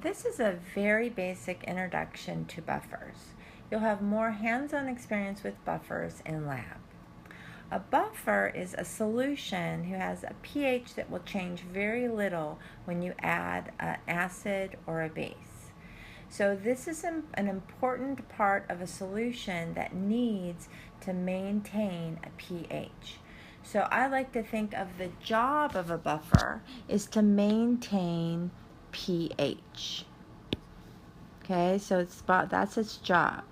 This is a very basic introduction to buffers. You'll have more hands-on experience with buffers in lab. A buffer is a solution who has a pH that will change very little when you add an acid or a base. So this is an important part of a solution that needs to maintain a pH. So I like to think of the job of a buffer is to maintain pH. Okay, so that's its job.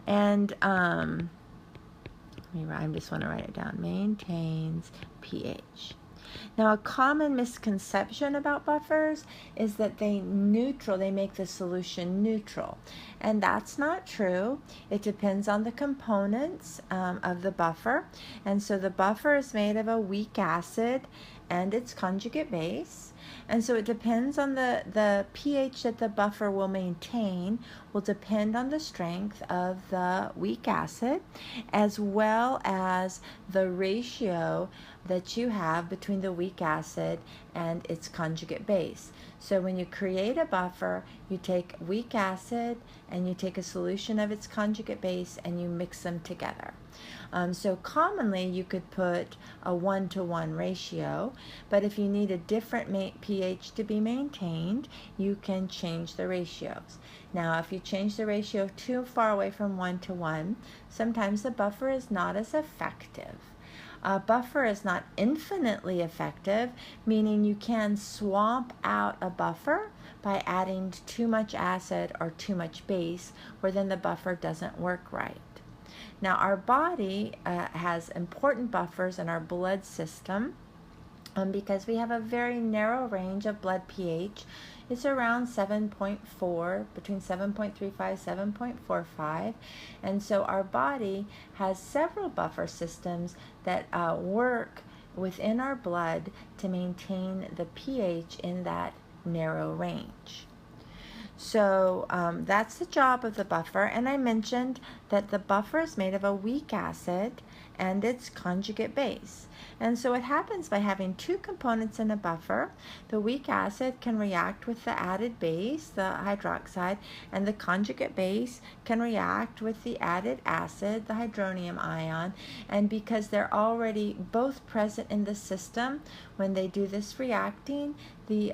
And I just want to write it down. Maintains pH. Now, a common misconception about buffers is that they make the solution neutral. And that's not true. It depends on the components of the buffer. And so the buffer is made of a weak acid and its conjugate base. And so it depends on the pH that the buffer will maintain will depend on the strength of the weak acid as well as the ratio that you have between the weak acid and its conjugate base. So when you create a buffer, you take weak acid and you take a solution of its conjugate base and you mix them together. So commonly you could put a 1-to-1 ratio, but if you need a different pH to be maintained, you can change the ratios. Now, if you change the ratio too far away from 1-to-1, sometimes the buffer is not as effective. A buffer is not infinitely effective, meaning you can swamp out a buffer by adding too much acid or too much base, where then the buffer doesn't work right. Now, our body has important buffers in our blood system because we have a very narrow range of blood pH. It's around 7.4, between 7.35, 7.45. And so our body has several buffer systems that work within our blood to maintain the pH in that narrow range. So that's the job of the buffer. And I mentioned that the buffer is made of a weak acid and its conjugate base. And so what happens by having two components in a buffer, the weak acid can react with the added base, the hydroxide, and the conjugate base can react with the added acid, the hydronium ion. And because they're already both present in the system, when they do this reacting, the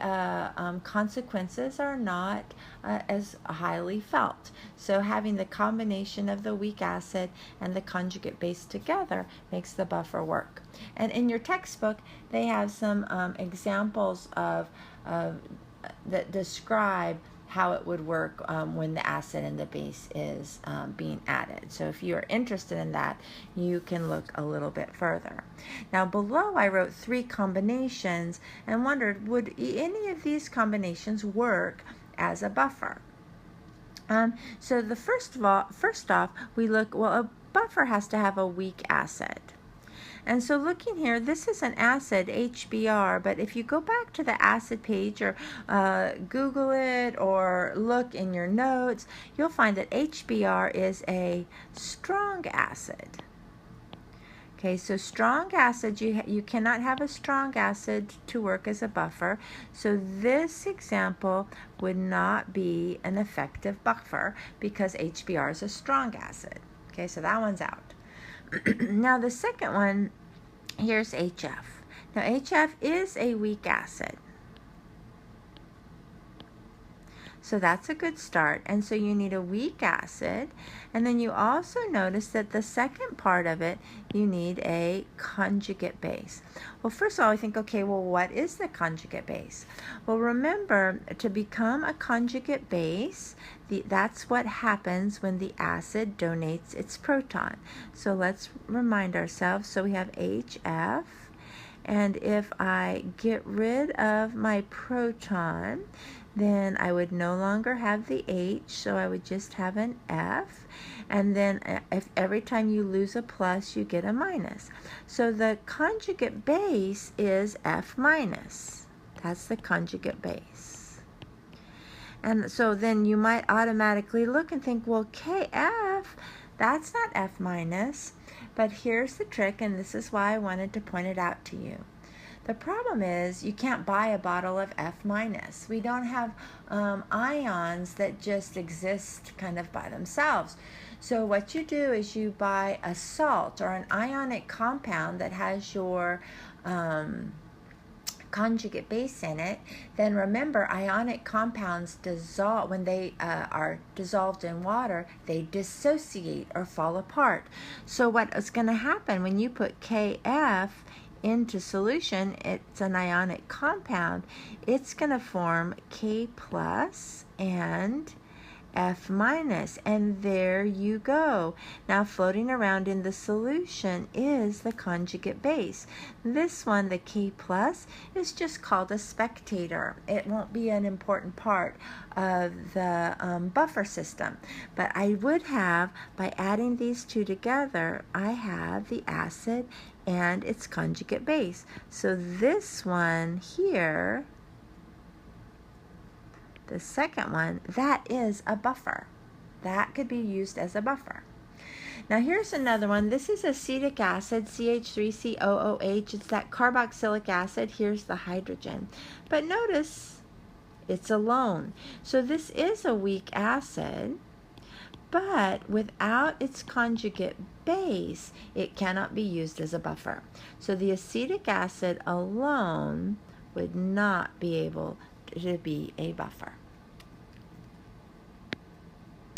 consequences are not as highly felt. So having the combination of the weak acid and the conjugate base together makes the buffer work. And in your textbook, they have some examples of that describe how it would work when the acid and the base is being added. So if you are interested in that, you can look a little bit further. Now below I wrote 3 combinations and wondered, would any of these combinations work as a buffer? So the first off, we look, well, a buffer has to have a weak acid. And so looking here, this is an acid, HBr, but if you go back to the acid page or Google it or look in your notes, you'll find that HBr is a strong acid. Okay, so strong acid, you cannot have a strong acid to work as a buffer. So this example would not be an effective buffer because HBr is a strong acid. Okay, so that one's out. Now the second one, here's HF. Now HF is a weak acid. So that's a good start. And so you need a weak acid. And then you also notice that the second part of it, you need a conjugate base. Well, first of all, I think, okay, well, what is the conjugate base? Well, remember, to become a conjugate base, that's what happens when the acid donates its proton. So let's remind ourselves. So we have HF. And if I get rid of my proton, then I would no longer have the H, so I would just have an F. And then if every time you lose a plus, you get a minus. So the conjugate base is F minus. That's the conjugate base. And so then you might automatically look and think, well, KF, that's not F minus. But here's the trick, and this is why I wanted to point it out to you. The problem is you can't buy a bottle of F minus. We don't have ions that just exist kind of by themselves. So what you do is you buy a salt or an ionic compound that has your conjugate base in it. Then remember, ionic compounds dissolve when they are dissolved in water. They dissociate or fall apart. So what is going to happen when you put KF into solution, it's an ionic compound, it's going to form K plus and F minus, and there you go. Now floating around in the solution is the conjugate base. This one, the K plus, is just called a spectator. It won't be an important part of the buffer system. But I would have, by adding these two together, I have the acid and its conjugate base. So this one here, the second one, that is a buffer. That could be used as a buffer. Now here's another one. This is acetic acid, CH3COOH. It's that carboxylic acid. Here's the hydrogen. But notice it's alone. So this is a weak acid, but without its conjugate base, it cannot be used as a buffer. So the acetic acid alone would not be able to be a buffer.